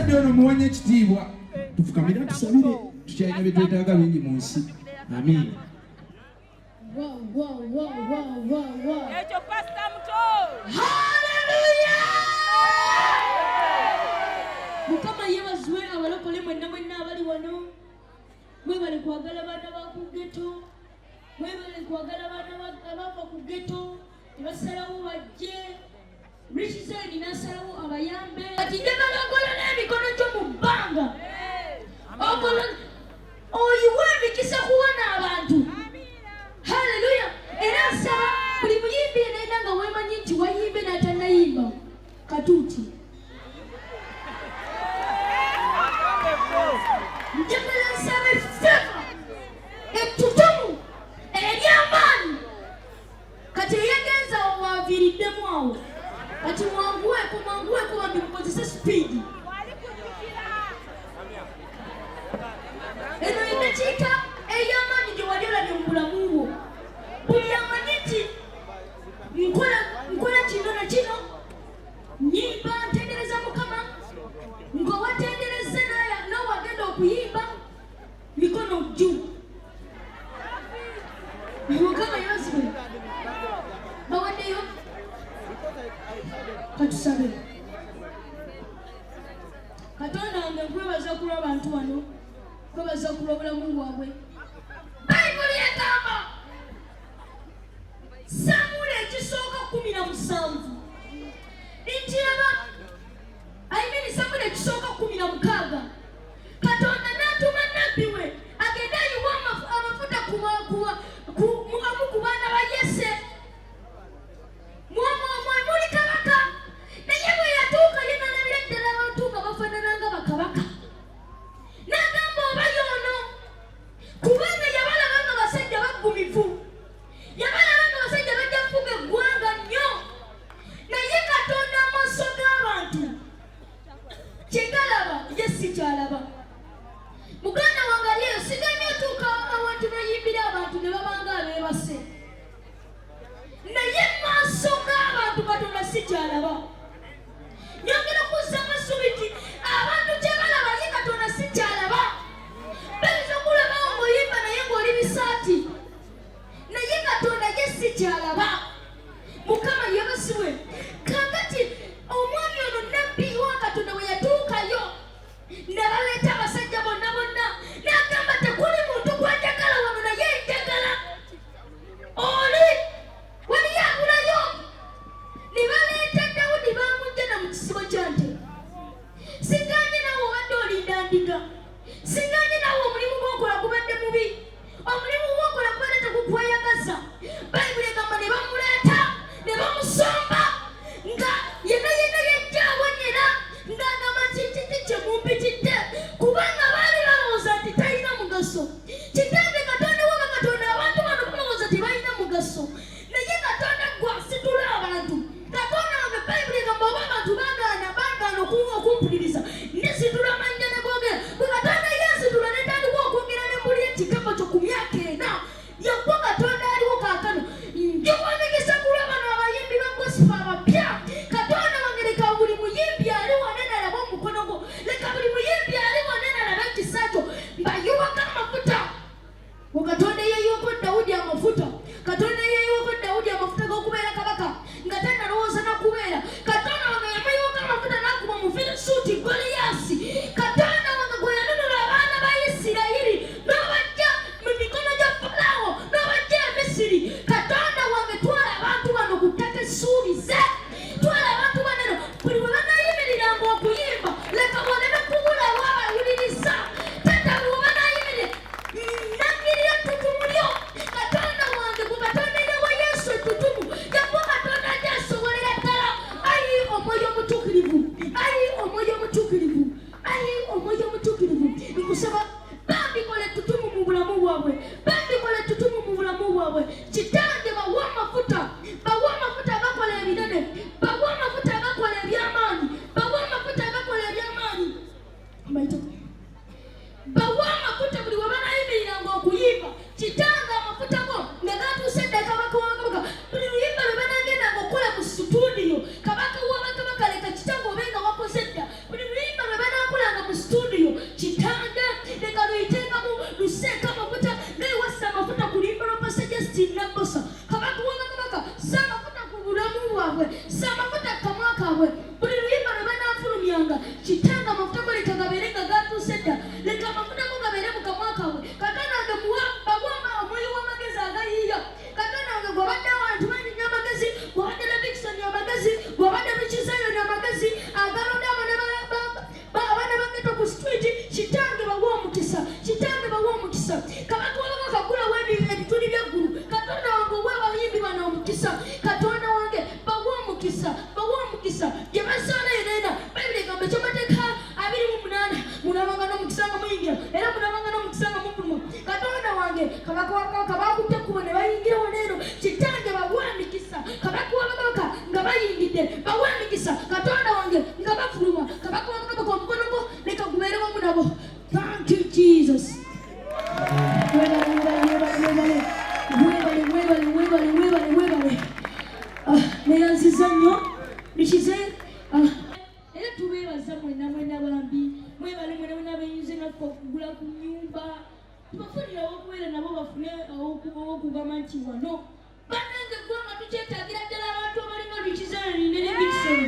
omusajja ono muwanye ekitiibwa tufukamira tusabire tukyalina bye twetaaga bingi mu nsi. Amiina. Ekyo Pastor Muto. Hallelujah! Mukama yebazwe abalokole mwenna abali wano. Mwebale kwagala baana ba ku ghetto. Mwebale kwagala baana abava ku ghetto. Tebasalawo bajje. Richard nasalawo abayambe. Ati njagala okola n'emikono gyo mu bbanga. Okola oyiwe emikisa kuwana abantu. Hallelujah! Era nsaba buli muyimbi yenna nga weemanyi nti wayimbe n'atannayimba katuuti. Njagala nsaba effeeva ettutumu ery'amaanyi kati eyegenza waaviiriddemu awo kati mwanguweeko bambi mukozese sipiidi. Eno eddakiika ey'amaanyi gye wali olabye mu bulamu bwo. Buli amanyi nti nkola kino na kino, nyimba ntendereza Mukama, ng'owatendereza n'owagenda okuyimba mikono jju. Mukama yabazibwe bawaddeyo katusabe. Katonda wange nkwebaza kulwa abantu wano, nkwebaza kulwa obulamu bwabwe. Bayibuli egamba Samwiri ekisooka 17 nti Samwiri ekisooka 16 Katonda n'atuma nnabbi we agende ayiwa amafuta amu ku baana ba Yese. Mwomwe muli kabaka, naye bwe yatuuka yenalabira ddala abantu nga bafaanana nga bakabaka. N'agamba obayo ono kubanga yabalaba nga basajja baggumivu, yabalaba nga basajja bajja kufuga eggwanga nnyo. Naye Katonda amaaso g'abantu kye galaba ye si kyalaba. Muganda wange ali eyo siganye otuuka awantu bayimbira abantu ne babanga abeebase, naye maaso g'abantu Katonda si kyalaba. Nyongera okuzza amasubi nti abantu kye balaba ye Katonda si kyalaba. Bayinza okulabawo ng'oyimba naye ng'oli bisaati, naye Katonda ye si kyalaba. Mukama yebasibwe. Kaakati omwami ono nnabbi wa Katonda we yatuukayo ne baleeta abasajja bonna n'agamba tekuli muntu gwanjagala wano naye njagala oli wali yabulayo. Ne baleeta Dawudi bamujja na mu kisibo kya nte. Singaanye nawe obadde olinda ndiga, singaanye nawe omulimu gw'okola gubadde mubi, omulimu gw'okola gubadde tegukweyagaza. Bayibuli egamba ne bamuleeta ne bamusomba nga yenna yejja awonyera ng'agamba nti kiki kye mumpitidde, kubanga baali balowooza nti talina mugaso. Kitange Katonda wa Bakatonda abantu bano balowooza nti balina mugaso, naye Katonda gwe asitula abantu. Katonda wange Bayibuli egamba oba abantu bagaana okumpuliriza, ndisitula amannya ne googera kitanga amafuta go leka gabeere nga gatuuse dda, leka amafuta go gabeere mu kamwa kaabwe. Katonda wange bagwanga omwoyo w'amagezi agayiiya. Katonda wange gw'obadde abantu banyinya amagezi, gw'obadde Levixone amagezi, gw'obadde Levixone amagezi, agalonda abaana bageto ku street, kitange bawa omukisa, kitange bawa omukisa. Kabaka wabaka kagulawo ebituli by'eggulu. Katonda wange owe abayimbi bano omukisa. Katonda wange bawa omukisa, bawa omukisa. Gye basaana yenena Bayibuli egamba eky'amateeka 28 munabanga n'omukisa nga muyingira era munabanga n'omukisa nga muguma. Katonda wange kabaka wabaka bakutte ekkubo ne bayingira waneeno, kitange bawa emikisa. Kabaka wabaka nga bayingidde bawa emikisa. Katonda wange nga bafuluma, kabaka wabaka omukono gwo leka gubeere wamu nabo. Thank you Jesus. Neyanziza nnyo bikize era tubeebaza mwena bambi, mwebale mwena beeyinze naffe okugula ku nnyumba, tubafunirawo okubeera nabo bafune okugamba nti wano bannange eggwanga tukyetaagira ddala abantu abalinga Levixone ne Levixone.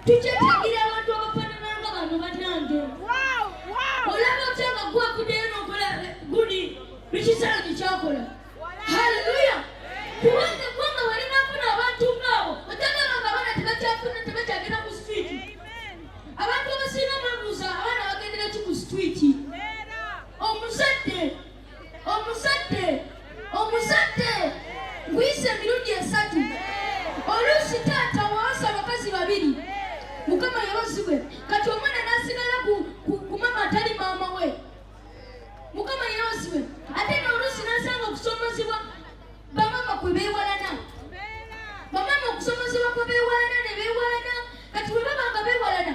Tukyetaagira abantu abafaanana nga bano bannange. Olaba otya nga gwakuddeyo n'okola gudi Levixone kyakola. Haleluya! Kubanga eggwanga walinafuna abantu ngaabo otagamba nga abaana tebakyafuna tebakyagenda ku street. Abantu abasinga babuuza abaana bagendera ki ku street? Omuzadde nguyise emirundi 3. Oluusi taata waasa abakazi 2. Mukama yabazibwe kati omwana n'asigala ku mama atali maama we. Mukama yabazibwe ate n'oluusi n'asanga okusomozebwa bamama kwe beewalana. Bamama okusomozebwa kwe beewalana ne beewalana. Kati bwe baba nga beewalana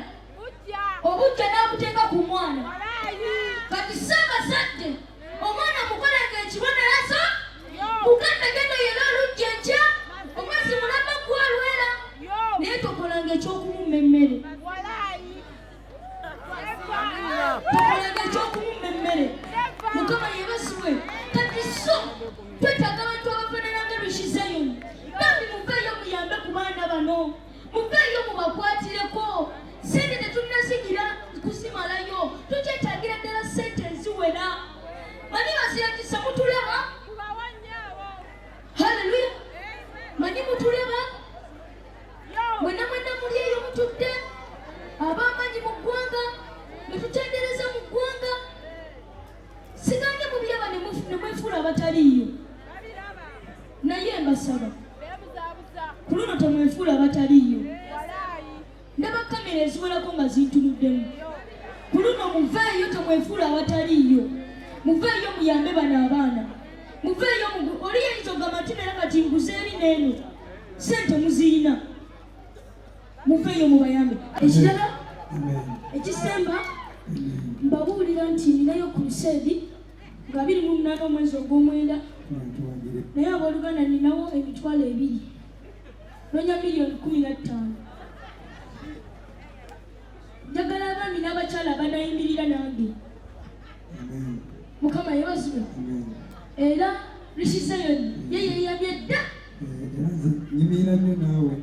obujja n'abuteeka ku mwana. Kati Ssaabazadde omwana mukolenga ekibonerezo muganda genda yera olujja enkya omwezi mulamba gwalwera naye tokolanga ekyokumumma emmere. Tokolanga ekyokumumma emmere. Mukama yebasiwe. Kati so twetaaga abantu abafaanana nga Levixone. Bambi muveeyo muyambe ku baana bano, muveeyo mubakwatireko. Sente tetunnasigira kusimalayo, tukyetaagira ddala sente eziwera. Mani baziyagisa mutulaba? Haleluya! Mani mutulaba? Mwena muli eyo mutudde ab'amaanyi mu ggwanga ne tutendereza mu ggwanga. Siganye mubiraba ne mwefuula abataliiyo. Naye mbasaba ku luno temwefuula abataliiyo. Ndaba kamera eziwerako nga zintunuddemu. Ku luno muveeyo temwefuula abataliiyo. Muveeyo muyambe bano abaana. Muveeyo oli yayinza okugamba nti nera kati nguze eri n'eno sente muziyina. Muveeyo mubayambe. Ekirala ekisemba mbabuulira nti ninayo crusade nga 28 omwezi ogw'omwenda, naye abooluganda ninawo emitwalo 2 nonya miliyoni 15. Njagala abaami n'abakyala abanayimirira nange. Mukama yebazibwe. Era Levixone ye yeyambye dda. Nyimirira nnyo naawe.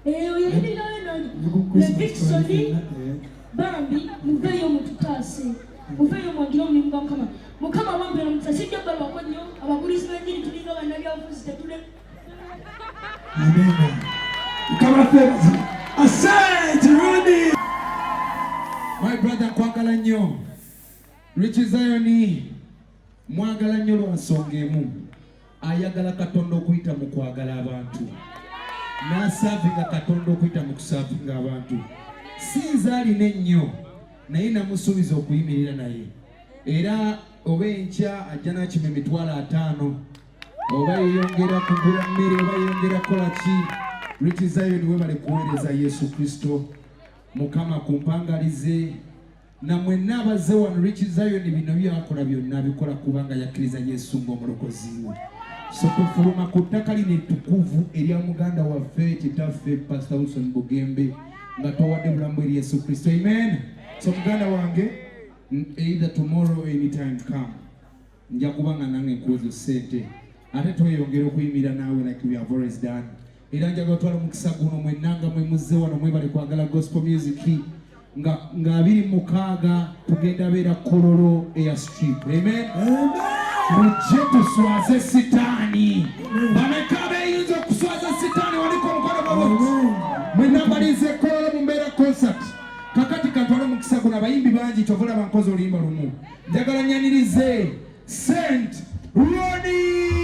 Oyayimirirayo nange. Levixone bambi muveeyo mututaase. Muveeyo mwagire omulimu gwa Mukama. Mukama wampera omukisa sijja balwako nnyo ababulizi b'enjiri tulinga bannabyabufuzi tetule. Amen. Mukama fezi. Asante Rudy. My brother kwagala nnyo. Levixone mwagala nnyo lwansonga emu. Ayagala Katonda okuyita mu kwagala abantu. N'asaavinga Katonda okuyita mu kusaavinga abantu. Sinza alina ennyo naye namusuubiza okuyimirira naye. Era oba enkya ajja n'akima emitwalo 5 oba yeyongera kugula mmere oba yeyongera kukola ki. Levixone webale kuweereza Yesu Kristo. Mukama kumpangalize na mwenna abaze wano. Levixone bino byakola byonna bikola kubanga yakkiriza Yesu ng'omulokozi we. So tufuluma ku ttaka lino ettukuvu erya muganda waffe kitaffe Pastor Wilson Bugembe nga towadde bulamu eri Yesu Kristo. Amen. So muganda wange either tomorrow anytime come nja kubanga nange nkuwezo sente ate tweyongera okuyimira naawe like we have always done. era njaga twala omukisa guno mwenanga mwe muzze wano mwebale kwagala gospel music nga 26 tugenda beera Kololo Air Strip. Amen. Mujje tuswaze sitaani. Bameka beyinza okuswaza sitaani waliko omukono maboko. Mwenambalize Kololo mu mbeera concert. Kakati kantwala omukisa guno abayimbi bangi tovula bankozi oluyimba lumu. Njagala nyanirize Saint Ronnie.